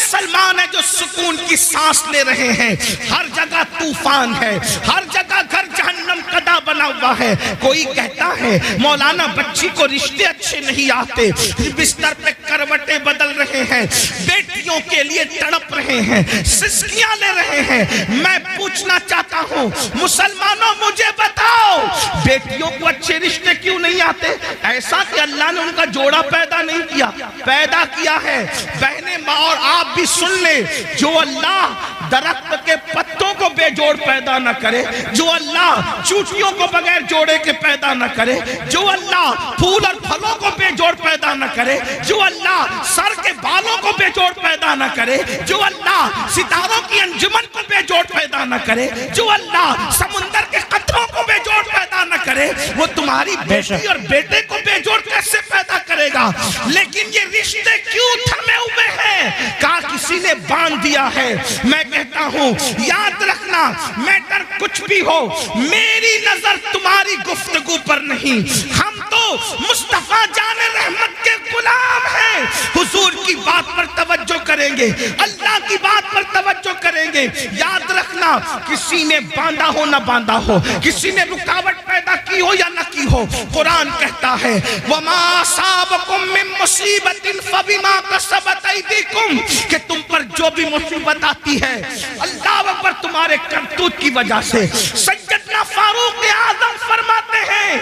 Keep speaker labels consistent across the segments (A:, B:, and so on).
A: مسلمان ہیں جو سکون کی سانس لے رہے ہیں. ہر جگہ طوفان ہے, ہر جگہ گھر جہنم قدا بنا ہوا ہے. کوئی کہتا ہے مولانا بچی کو رشتے اچھے نہیں آتے, بستر پہ کروٹیں بدل رہے ہیں, بیٹیوں کے لیے تڑپ رہے ہیں, سسکیاں لے رہے ہیں. میں پوچھنا چاہتا ہوں مسلمانوں, مجھے بتاؤ بیٹیوں کو اچھے رشتے کیوں نہیں آتے؟ ایسا کہ اللہ نے ان کا جوڑا پیدا نہیں کیا, پیدا کیا ہے. بہنیں ماں اور آپ بھی سن لیں, جو اللہ درخت کے پتوں کو بے جوڑ پیدا نہ کرے, جو اللہ چوٹیوں کو بغیر جوڑے کے پیدا نہ کرے, جو اللہ پھول اور پھلوں کو بے جوڑ پیدا نہ کرے, جو اللہ سر کے بالوں کو بے جوڑ پیدا نہ کرے, جو اللہ ستاروں کی انجمن کو بے جوڑ پیدا نہ کرے, جو اللہ سمندر کے قطروں کو بے جوڑ پیدا نہ کرے, وہ تمہاری بیٹی اور بیٹے کو بے جوڑ کیسے پیدا کرے گا؟ لیکن یہ رشتے کیوں تھمے ہوئے ہیں؟ کہا کسی نے باندھ دیا ہے. میں کہتا ہوں یاد رکھنا, میٹر کچھ بھی ہو, میری نظر تمہاری گفتگو پر نہیں. ہم تو مصطفیٰ جان رحمت کے غلام ہیں. حضور کی بات پر توجہ کریں گے, اللہ کی بات پر توجہ کریں گے. یاد رکھنا کسی نے باندھا ہو نہ باندھا ہو, کسی نے رکاوٹ پیدا کی ہو یا نہ کی ہو, قرآن کہتا ہے وَمَا أَصَابَكُم مِّن مُّصِيبَةٍ فَبِمَا كَسَبَتْ أَيْدِيكُم, کہ تم پر جو بھی مصیبت آتی ہے اللہ اکبر تمہارے کرتوت کی وجہ سے. سیدنا فاروق اعظم فرماتے ہیں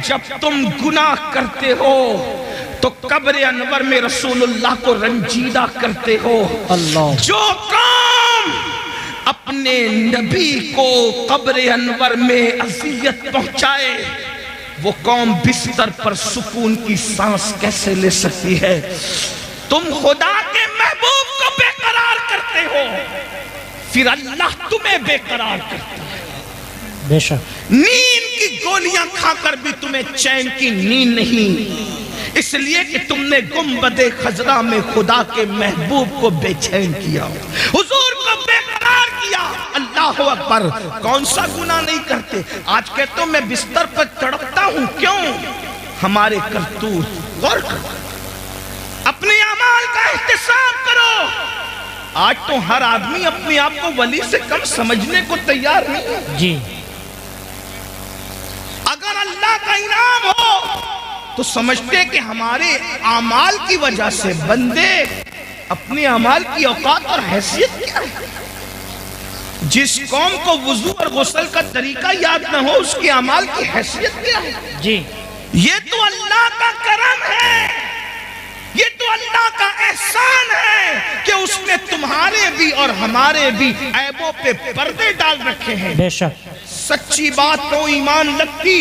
A: جب تم گناہ کرتے ہو تو قبر انور میں رسول اللہ کو رنجیدہ کرتے ہو. جو قوم اپنے نبی کو قبر انور میں اذیت پہنچائے, وہ قوم بستر پر سکون کی سانس کیسے لے سکتی ہے؟ تم خدا کے محبوب کو بے قرار کرتے ہو, پھر اللہ تمہیں بے قرار کرتا ہے.
B: بے شک
A: نیند کی گولیاں کھا کر بھی تمہیں چین کی نیند نہیں, اس لیے کہ تم نے گنبد خضرا میں خدا کے محبوب کو بے چین کیا, حضور کو بے قرار کیا. اللہ اکبر, کون سا گناہ نہیں کرتے؟ آج کہتا ہوں میں بستر پر تڑپتا ہوں, کیوں؟ ہمارے کرتوت. غور کرو, اپنے اعمال کا احتساب کرو. آج تو ہر آدمی اپنے آپ کو ولی سے کم سمجھنے کو تیار نہیں ہے.
B: جی,
A: اگر اللہ کا انعام ہو تو سمجھتے کہ ہمارے اعمال کی وجہ سے بندے اپنے اعمال کی اوقات اور حیثیت کیا ہے. جس قوم کو وضو اور غسل کا طریقہ یاد نہ ہو, اس کے اعمال کی حیثیت کیا ہے؟
B: جی,
A: یہ تو اللہ کا کرم ہے, یہ تو اللہ کا احسان ہے کہ اس نے تمہارے بھی اور ہمارے بھی عیبوں پہ پردے ڈال رکھے ہیں.
B: بے شک
A: سچی بات کو ایمان لگتی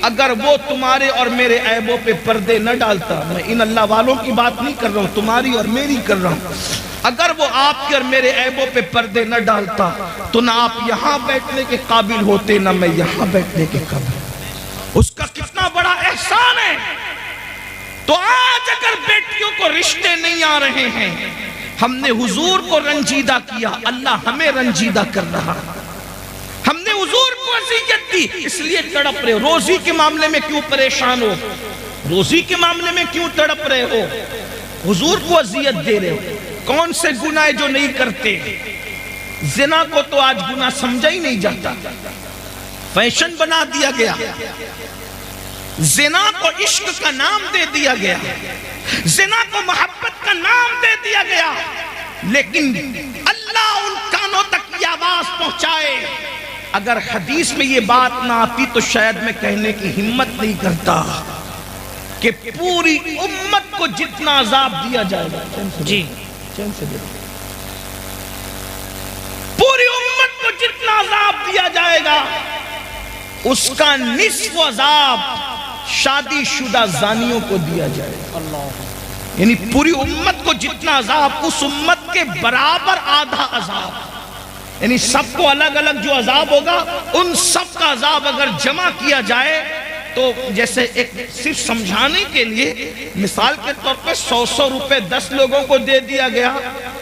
A: اگر وہ تمہارے اور میرے عیبوں پہ پردے نہ ڈالتا. میں ان اللہ والوں کی بات نہیں کر رہا ہوں, تمہاری اور میری کر رہا ہوں. اگر وہ آپ کے اور میرے عیبوں پہ پردے نہ ڈالتا تو نہ آپ یہاں بیٹھنے کے قابل ہوتے, نہ میں یہاں بیٹھنے کے قابل. اس کا کتنا بڑا احسان ہے. تو آج اگر بیٹیوں کو رشتے نہیں آ رہے ہیں, ہم نے حضور کو رنجیدہ کیا, اللہ ہمیں رنجیدہ کر رہا. ہم نے حضور کو اذیت دی, اس لیے تڑپ رہے ہو. روزی کے معاملے میں کیوں پریشان ہو؟ روزی کے معاملے میں کیوں تڑپ رہے ہو؟ حضور کو اذیت دے رہے ہو. کون سے گناہ جو نہیں کرتے؟ زنا کو تو آج گناہ سمجھا ہی نہیں جاتا, فیشن بنا دیا گیا. زنا کو عشق کا نام دے دیا گیا, زنا کو محبت کا نام دے دیا گیا. لیکن اللہ ان کانوں تک یہ آواز پہنچائے. اگر حدیث میں یہ بات نہ آتی تو شاید میں کہنے کی ہمت نہیں کرتا کہ پوری امت کو جتنا عذاب دیا جائے گا,
B: جی
A: چین سے پوری امت کو جتنا عذاب دیا جائے گا اس کا نصف عذاب شادی شدہ زانیوں کو دیا جائے گا. یعنی پوری امت کو جتنا عذاب, اس امت کے برابر آدھا عذاب. یعنی سب کو الگ الگ جو عذاب ہوگا, ان سب کا عذاب اگر جمع کیا جائے تو جیسے ایک صرف سمجھانے کے لیے مثال کے طور پہ 100 روپے 10 لوگوں کو دے دیا گیا,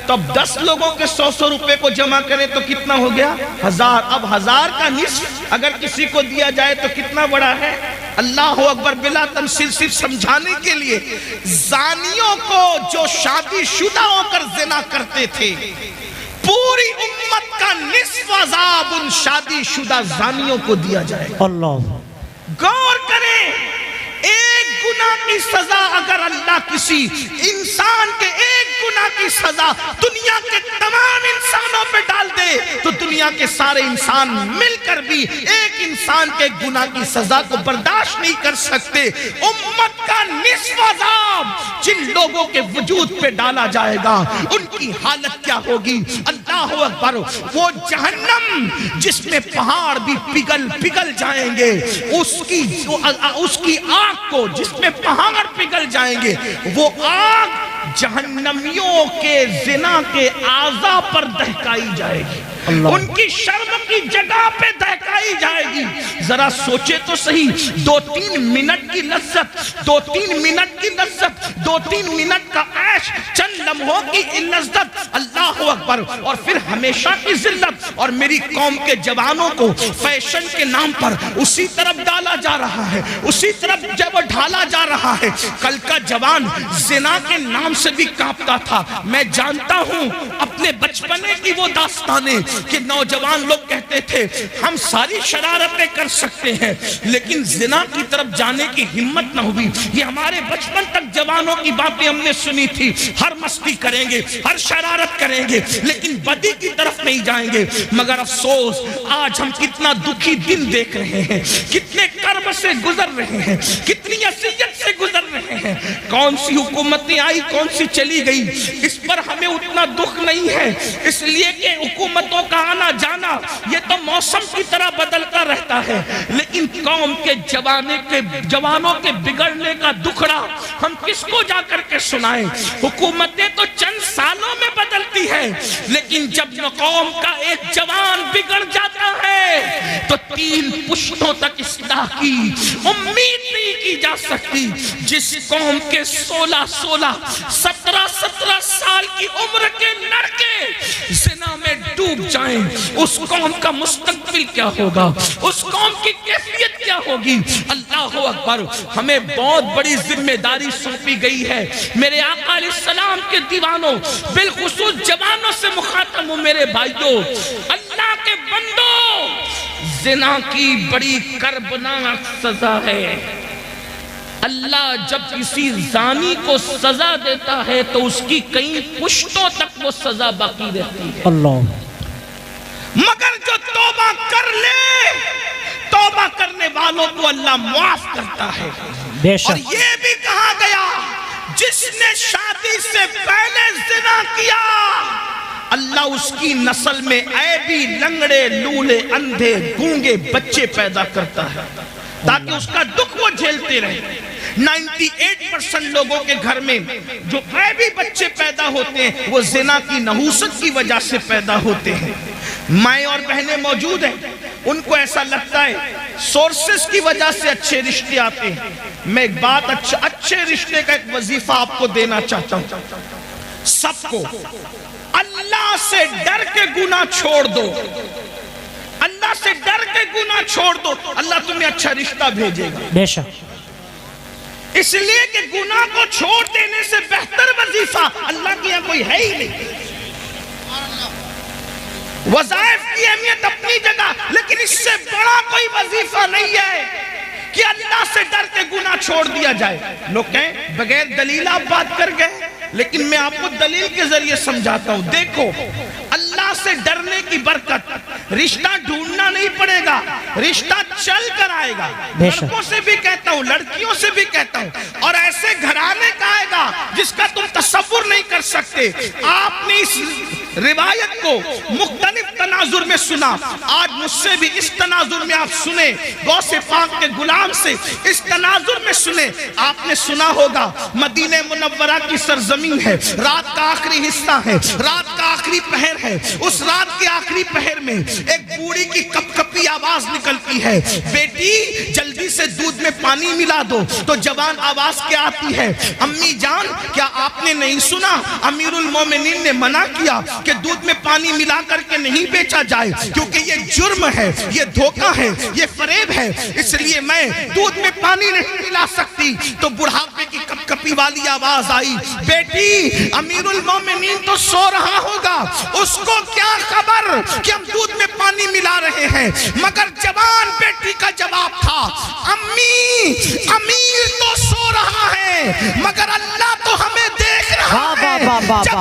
A: تو اب 10 لوگوں کے 100 روپے کو جمع کریں تو کتنا ہو گیا؟ 1000. اب 1000 کا نصف اگر کسی کو دیا جائے تو کتنا بڑا ہے؟ اللہ اکبر، بلا تمثیل صرف سمجھانے کے لیے، زانیوں کو جو شادی شدہ ہو کر زنا کرتے تھے، پوری امت کا نصف عذاب ان شادی شدہ زانیوں کو دیا جائے گا۔
B: اللہ،
A: غور کریں، ایک گناہ کی سزا اگر اللہ کسی انسان کے ایک گناہ کی سزا دنیا کے تمام انسانوں پہ ڈال دے تو دنیا کے سارے انسان مل کر بھی ایک انسان کے گناہ کی سزا کو برداشت نہیں کر سکتے۔ امت کا نصف عذاب جن لوگوں کے وجود پہ ڈالا جائے گا ان کی حالت کیا ہوگی؟ اللہ اکبر، وہ جہنم جس میں پہاڑ بھی پگھل جائیں گے، اس کی آگ کو جس میں پہاڑ پگھل جائیں گے، وہ آگ جہنمیوں کے زنا کے اعضاء پر دہکائی جائے گی، ان کی شرم کی جگہ پہ دہکائی جائے گی۔ ذرا سوچے تو صحیح، 2-3 منٹ کی لذت، 2-3 منٹ کی لذت، 2-3 منٹ کا عیش، چند لمحوں کی لذت، اللہ اکبر، اور پھر ہمیشہ کی ذلت۔ اور میری قوم کے جوانوں کو فیشن کے نام پر اسی طرف ڈالا جا رہا ہے، اسی طرف جب ڈھالا جا رہا ہے۔ کل کا جوان زنا کے نام سے بھی کانپتا تھا۔ میں جانتا ہوں اپنے بچپنے کی وہ داستانیں کہ نوجوان لوگ کہتے تھے ہم ساری شرارتیں کر سکتے ہیں لیکن زنا کی طرف جانے کی ہمت نہ ہوئی۔ یہ ہمارے بچپن تک جوانوں کی باتیں ہم نے سنی تھی، ہر مستی کریں گے، ہر شرارت کریں گے لیکن بدی کی طرف نہیں جائیں گے۔ مگر افسوس آج ہم کتنا دکھی دن دیکھ رہے ہیں، کتنے کرب سے گزر رہے ہیں، کتنی اذیت سے گزر رہے ہیں۔ کون سی حکومتیں آئی، کون سی چلی گئی، اس پر ہمیں اتنا دکھ نہیں ہے، اس لیے کہ حکومتوں کا آنا جانا یہ تو موسم کی طرح بدلتا رہتا ہے، لیکن قوم کے جوانوں کے بگڑنے کا دکھڑا ہم کس کو جا کر کے سنائیں؟ حکومتیں تو چند سالوں میں بدلتی ہے لیکن جب قوم کا ایک جوان بگڑ جاتا ہے تو 3 پشتوں تک اصلاح کی امید نہیں کی جا سکتی۔ جس قوم کے 16 17 سال کی عمر کے لڑکے زنا میں ڈوب جائیں، اس قوم کا مستقبل کیا ہوگا، اس قوم کی کیفیت کیا ہوگی؟ اللہ اکبر، ہمیں بہت بڑی ذمہ داری سونپی گئی ہے۔ میرے آقا علیہ السلام کے دیوانوں، بالخصوص جوانوں سے مخاطب ہوں میرے بھائیوں، اللہ کے بندو، زنا کی بڑی کربناک سزا ہے۔ اللہ جب کسی زانی کو سزا دیتا ہے تو اس کی کئی پشتوں تک وہ سزا باقی رہتی ہے۔
B: اللہ،
A: مگر جو توبہ کر لے، توبہ کرنے والوں کو اللہ معاف کرتا ہے۔
B: بے شک،
A: اور یہ بھی کہا گیا جس نے شادی سے پہلے زنا کیا اللہ اس کی نسل میں عیبی، لنگڑے، لولے، اندھے، گونگے بچے پیدا کرتا ہے تاکہ اس کا دکھ وہ جھیلتے رہے۔ 98% لوگوں کے گھر میں جو عیبی بچے پیدا ہوتے ہیں وہ زنا کی نحوست کی وجہ سے پیدا ہوتے ہیں۔ مائیں اور بہنیں موجود ہیں، ان کو ایسا لگتا ہے سورسز کی وجہ سے اچھے رشتے آتے ہیں۔ میں ایک بات اچھے رشتے کا ایک وظیفہ آپ کو دینا چاہتا ہوں، سب کو اللہ سے ڈر کے گناہ چھوڑ دو، اللہ سے ڈر کے گناہ چھوڑ دو، اللہ تمہیں اچھا رشتہ بھیجے گا۔
B: بے شک،
A: اس لیے کہ گناہ کو چھوڑ دینے سے بہتر وظیفہ اللہ کی یہاں کوئی ہے ہی نہیں۔ وظائف کی اہمیت اپنی جگہ، لیکن اس سے بڑا کوئی وظیفہ نہیں ہے کہ اللہ سے ڈر کے گناہ چھوڑ دیا جائے۔ لوگ کہیں بغیر دلیل آپ بات کر گئے، لیکن میں آپ کو دلیل کے ذریعے سمجھاتا ہوں۔ دیکھو، اللہ سے ڈرنے کی برکت، رشتہ ڈھونڈنا نہیں پڑے گا، رشتہ چل کر آئے گا۔ لڑکوں سے بھی کہتا ہوں، لڑکیوں سے بھی کہتا ہوں، اور ایسے گھرانے کا آئے گا جس کا تم تصور نہیں کر سکتے۔ آپ نے اس روایت کو مختلف تناظر میں سنا، آج مجھ سے بھی اس تناظر میں آپ سنیں، غوث پاک کے غلام سے اس تناظر میں سنیں۔ آپ نے سنا ہوگا مدینہ منورہ کی سرزمین ہے، رات کا آخری حصہ ہے، رات کا آخری پہر ہے، اس اس رات کے آخری پہر میں ایک بوڑھی کی کپ کپی آواز نکلتی ہے، بیٹی جلدی سے دودھ میں پانی ملا دو۔ تو جوان آواز کیا آتی ہے، امی جان کیا آپ نے نہیں سنا امیر المومنین نے منع کیا کہ دودھ میں پانی ملا کر کے نہیں بیچا جائے، کیونکہ یہ جرم ہے، یہ دھوکہ ہے، یہ فریب ہے، اس لیے میں دودھ میں پانی نہیں ملا سکتی۔ تو بڑھاپے کی کپ کپی والی آواز آئی، بیٹی امیر المومنین تو سو رہا ہوگا، اس کو کیا خبر کہ ہم دودھ میں پانی ملا رہے ہیں۔ مگر جوان بیٹی کا جواب تھا، امی امیر تو سو رہا ہے مگر اللہ تو ہمیں دیکھ رہا ہے۔